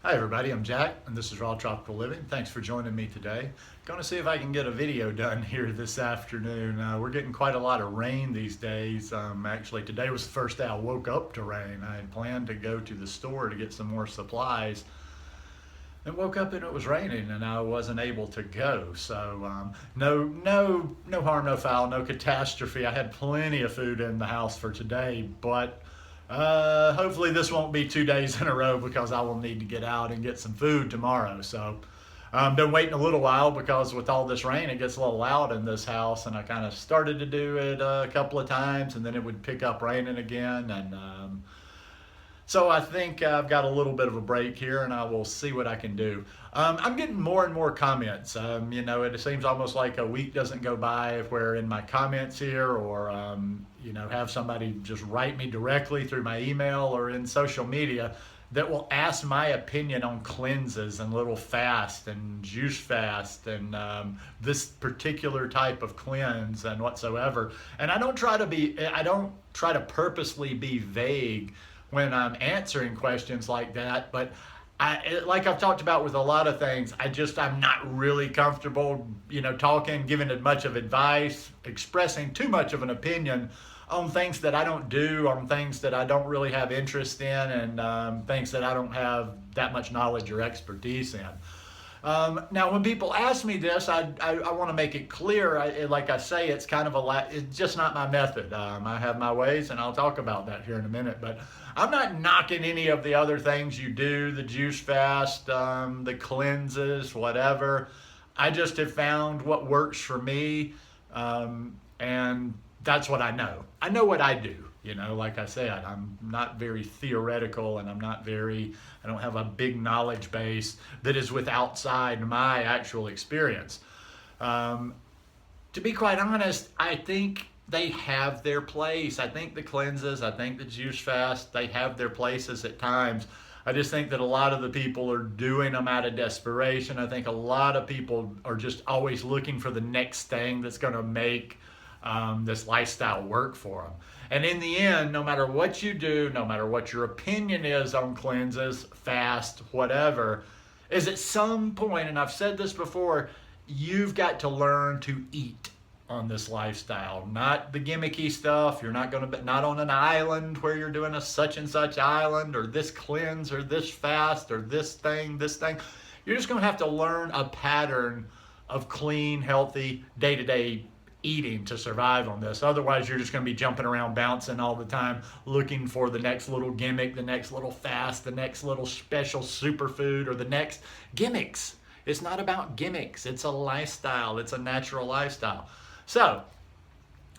Hi everybody, I'm Jack and this is Raw Tropical Living. Thanks for joining me today. Going to see if I can get a video done here this afternoon. We're getting quite a lot of rain these days. Actually today was the first day I woke up to rain. I had planned to go to the store to get some more supplies and woke up and it was raining and I wasn't able to go. So no harm, no foul, no catastrophe. I had plenty of food in the house for today, but hopefully this won't be 2 days in a row because I will need to get out and get some food tomorrow. So been waiting a little while because with all this rain it gets a little loud in this house, and I kind of started to do it a couple of times and then it would pick up raining again, and so I think I've got a little bit of a break here and I will see what I can do. I'm getting more and more comments. It seems almost like a week doesn't go by where in my comments here or, have somebody just write me directly through my email or in social media that will ask my opinion on cleanses and little fast and juice fast and this particular type of cleanse and whatsoever. And I don't try to purposely be vague when I'm answering questions like that, but like I've talked about with a lot of things, I'm not really comfortable, talking, giving it much of advice, expressing too much of an opinion on things that I don't do, on things that I don't really have interest in, and things that I don't have that much knowledge or expertise in. Now, when people ask me this, I want to make it clear. Like I say, it's kind of it's just not my method. I have my ways, and I'll talk about that here in a minute. But I'm not knocking any of the other things you do, the juice fast, the cleanses, whatever. I just have found what works for me, and that's what I know. I know what I do. Like I said, I'm not very theoretical and I don't have a big knowledge base that is with outside my actual experience. To be quite honest, I think they have their place. I think the cleanses, I think the juice fast, they have their places at times. I just think that a lot of the people are doing them out of desperation. I think a lot of people are just always looking for the next thing that's going to make this lifestyle work for them. And in the end, no matter what you do, no matter what your opinion is on cleanses, fast, whatever, is at some point, and I've said this before, you've got to learn to eat on this lifestyle. Not the gimmicky stuff. You're not going to be not on an island where you're doing a such and such island or this cleanse or this fast or this thing. You're just going to have to learn a pattern of clean, healthy, day-to-day eating to survive on this. Otherwise, you're just going to be jumping around, bouncing all the time, looking for the next little gimmick, the next little fast, the next little special superfood, or the next gimmicks. It's not about gimmicks. It's a lifestyle. It's a natural lifestyle. So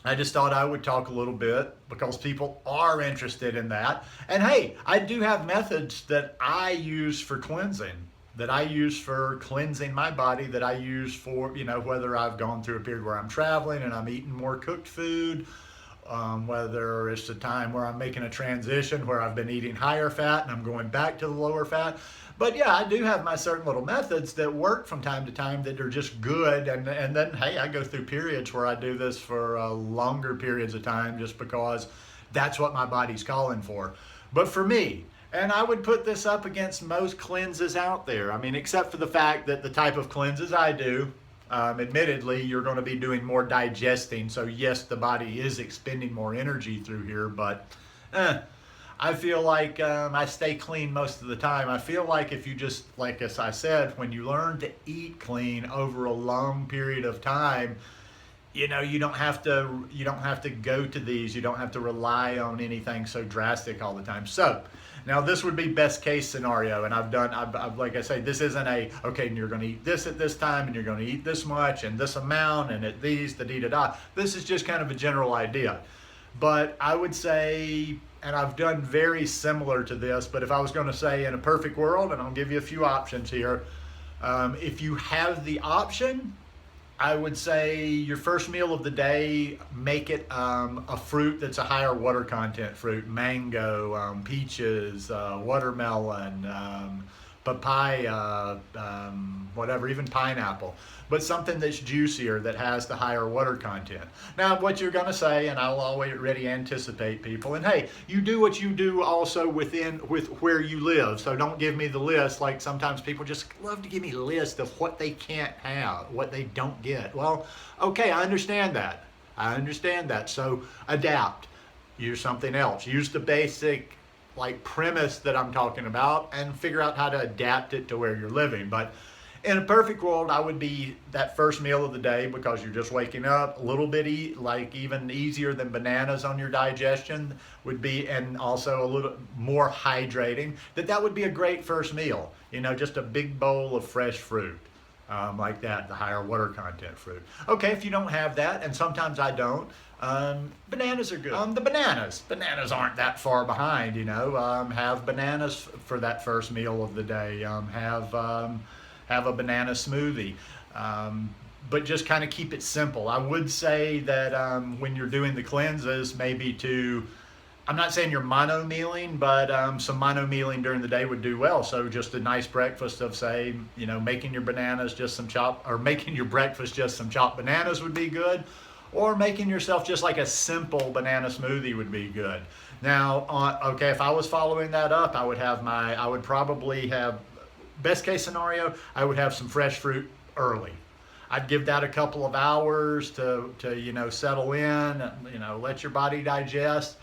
I just thought I would talk a little bit because people are interested in that. And hey, I do have methods that I use for cleansing, that I use for cleansing my body, that I use for, whether I've gone through a period where I'm traveling and I'm eating more cooked food, whether it's a time where I'm making a transition where I've been eating higher fat and I'm going back to the lower fat. But yeah, I do have my certain little methods that work from time to time that are just good. And then, hey, I go through periods where I do this for longer periods of time just because that's what my body's calling for. But for me, and I would put this up against most cleanses out there. I mean, except for the fact that the type of cleanses I do, admittedly, you're going to be doing more digesting. So yes, the body is expending more energy through here, but I feel like I stay clean most of the time. I feel like if you just, like as I said, when you learn to eat clean over a long period of time, you don't have to go to these. You don't have to rely on anything so drastic all the time. So now this would be best case scenario, and I've like I say, this isn't okay, and you're going to eat this at this time, and you're going to eat this much and this amount, and at these, the da-da-da. This is just kind of a general idea. But I would say, and I've done very similar to this, but if I was going to say in a perfect world, and I'll give you a few options here, if you have the option, I would say your first meal of the day, make it a fruit that's a higher water content fruit. Mango, peaches, watermelon, papaya, whatever, even pineapple, but something that's juicier, that has the higher water content. Now, what you're going to say, and I'll already anticipate people, and hey, you do what you do also with where you live, so don't give me the list. Like sometimes people just love to give me a list of what they can't have, what they don't get. Well, okay, I understand that. So adapt. Use something else. Use the basic like premise that I'm talking about and figure out how to adapt it to where you're living. But in a perfect world, I would be that first meal of the day, because you're just waking up, a little bit even easier than bananas on your digestion would be, and also a little more hydrating. That would be a great first meal. Just a big bowl of fresh fruit. Like that, the higher water content fruit. Okay, if you don't have that, and sometimes I don't, bananas are good. The bananas aren't that far behind. Have bananas for that first meal of the day. Have a banana smoothie. But just kind of keep it simple. I would say that when you're doing the cleanses, I'm not saying you're mono-mealing, but some mono-mealing during the day would do well. So just a nice breakfast of, say, making your breakfast just some chopped bananas would be good, or making yourself just like a simple banana smoothie would be good. Now, okay, if I was following that up, I would probably have, best case scenario, I would have some fresh fruit early. I'd give that a couple of hours to settle in, let your body digest.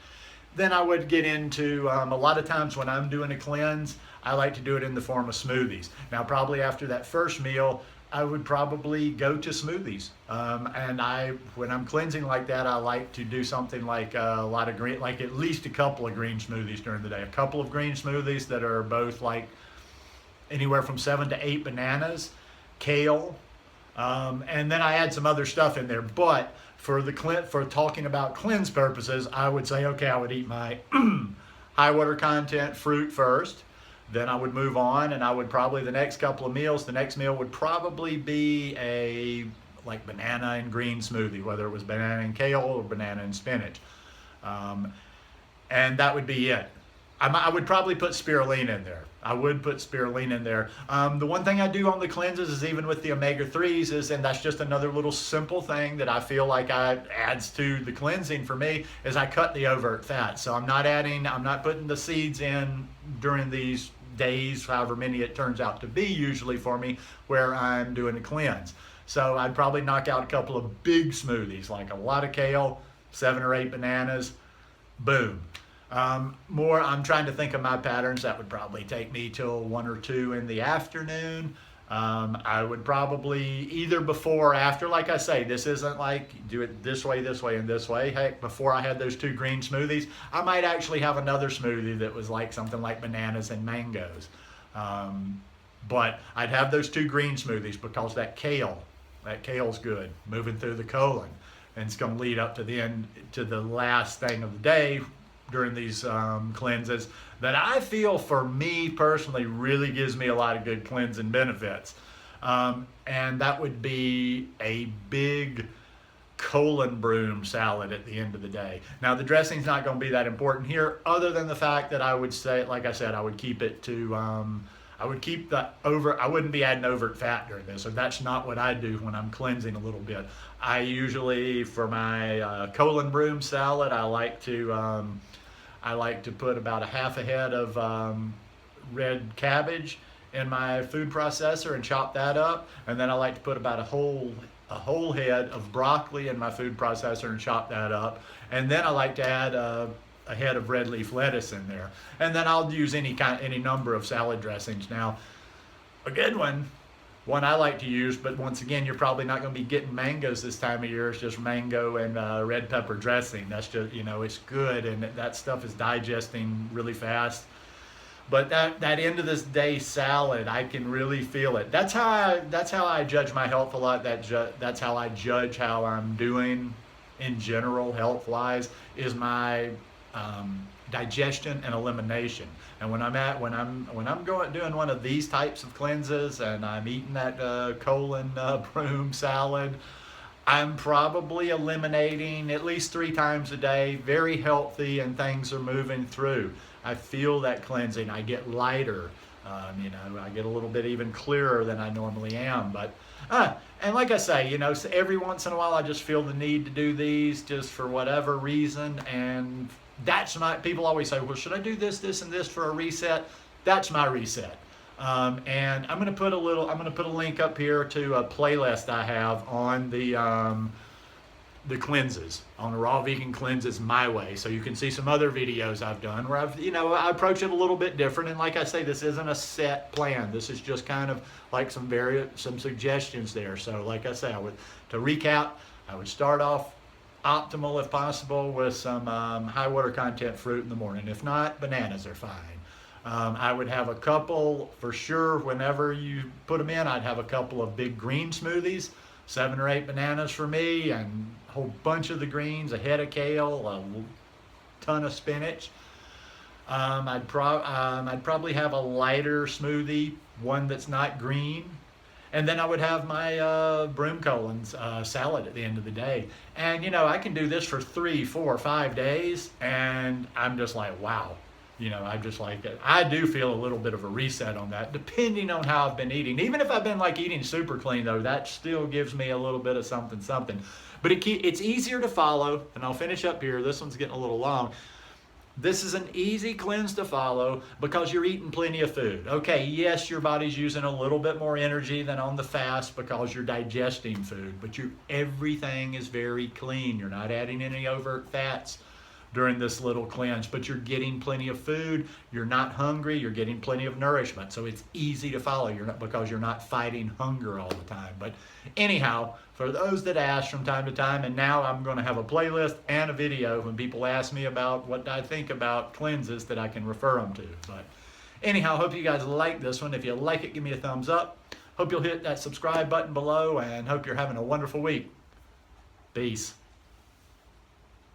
Then I would get into, a lot of times when I'm doing a cleanse, I like to do it in the form of smoothies. Now, probably after that first meal, I would probably go to smoothies. When I'm cleansing like that, I like to do something like at least a couple of green smoothies during the day. A couple of green smoothies that are both like anywhere from 7 to 8 bananas, kale, and then I add some other stuff in there. But for talking about cleanse purposes, I would say, okay, I would eat my high water content fruit first. Then I would move on, and I would probably the next meal would probably be a like banana and green smoothie, whether it was banana and kale or banana and spinach. And that would be it. I would probably put spirulina in there. The one thing I do on the cleanses is, even with the omega-3s, and that's just another little simple thing that I feel like adds to the cleansing for me, is I cut the overt fat. So I'm not putting the seeds in during these days, however many it turns out to be usually for me, where I'm doing a cleanse. So I'd probably knock out a couple of big smoothies, like a lot of kale, 7 or 8 bananas, boom. I'm trying to think of my patterns. That would probably take me till 1 or 2 in the afternoon. I would probably either before or after, like I say, this isn't like do it this way, and this way. Heck, before I had those 2 green smoothies, I might actually have another smoothie that was like something like bananas and mangoes. But I'd have those 2 green smoothies, because that kale's good, moving through the colon, and it's going to lead up to the last thing of the day during these cleanses, that I feel, for me personally, really gives me a lot of good cleansing benefits. And that would be a big colon broom salad at the end of the day. Now, the dressing's not going to be that important here, other than the fact that I would say, like I said, I would keep it to, I wouldn't be adding overt fat during this, so that's not what I do when I'm cleansing a little bit. I usually, for my colon broom salad, I like to put about a half a head of red cabbage in my food processor and chop that up, and then I like to put about a whole head of broccoli in my food processor and chop that up, and then I like to add a head of red leaf lettuce in there, and then I'll use any number of salad dressings. Now, a good one I like to use, but once again, you're probably not going to be getting mangoes this time of year. It's just mango and red pepper dressing. That's just, it's good, and that stuff is digesting really fast. But that end of this day salad, I can really feel it. That's how I judge my health a lot. That's how I judge how I'm doing in general, health-wise, is my digestion and elimination. And when I'm doing one of these types of cleanses, and I'm eating that colon broom salad, I'm probably eliminating at least 3 times a day, very healthy, and things are moving through. I feel that cleansing. I get lighter. I get a little bit even clearer than I normally am. But and like I say, so every once in a while I just feel the need to do these just for whatever reason. And that's my, people always say, well, should I do this, this, and this for a reset? That's my reset. And I'm going to put a link up here to a playlist I have on the cleanses, on the raw vegan cleanses my way. So you can see some other videos I've done where I approach it a little bit different. And like I say, this isn't a set plan. This is just kind of like some suggestions there. So like I say, to recap, I would start off optimal if possible with some high water content fruit in the morning. If not, bananas are fine. I would have a couple, for sure, whenever you put them in, I'd have a couple of big green smoothies, 7 or 8 bananas for me, and a whole bunch of the greens, a head of kale, a ton of spinach. I'd probably have a lighter smoothie, one that's not green. And then I would have my broom-Collins salad at the end of the day. And, I can do this for 3, 4, 5 days, and I'm just like, wow. I just like it. I do feel a little bit of a reset on that, depending on how I've been eating. Even if I've been like eating super clean, though, that still gives me a little bit of something. But it's easier to follow, and I'll finish up here. This one's getting a little long. This is an easy cleanse to follow because you're eating plenty of food. Okay, yes, your body's using a little bit more energy than on the fast because you're digesting food, but everything is very clean. You're not adding any overt fats during this little cleanse, but you're getting plenty of food. You're not hungry. You're getting plenty of nourishment. So it's easy to follow. Because you're not fighting hunger all the time. But anyhow, for those that ask from time to time, and now I'm going to have a playlist and a video when people ask me about what I think about cleanses that I can refer them to. But anyhow, hope you guys like this one. If you like it, give me a thumbs up. Hope you'll hit that subscribe button below, and hope you're having a wonderful week. Peace.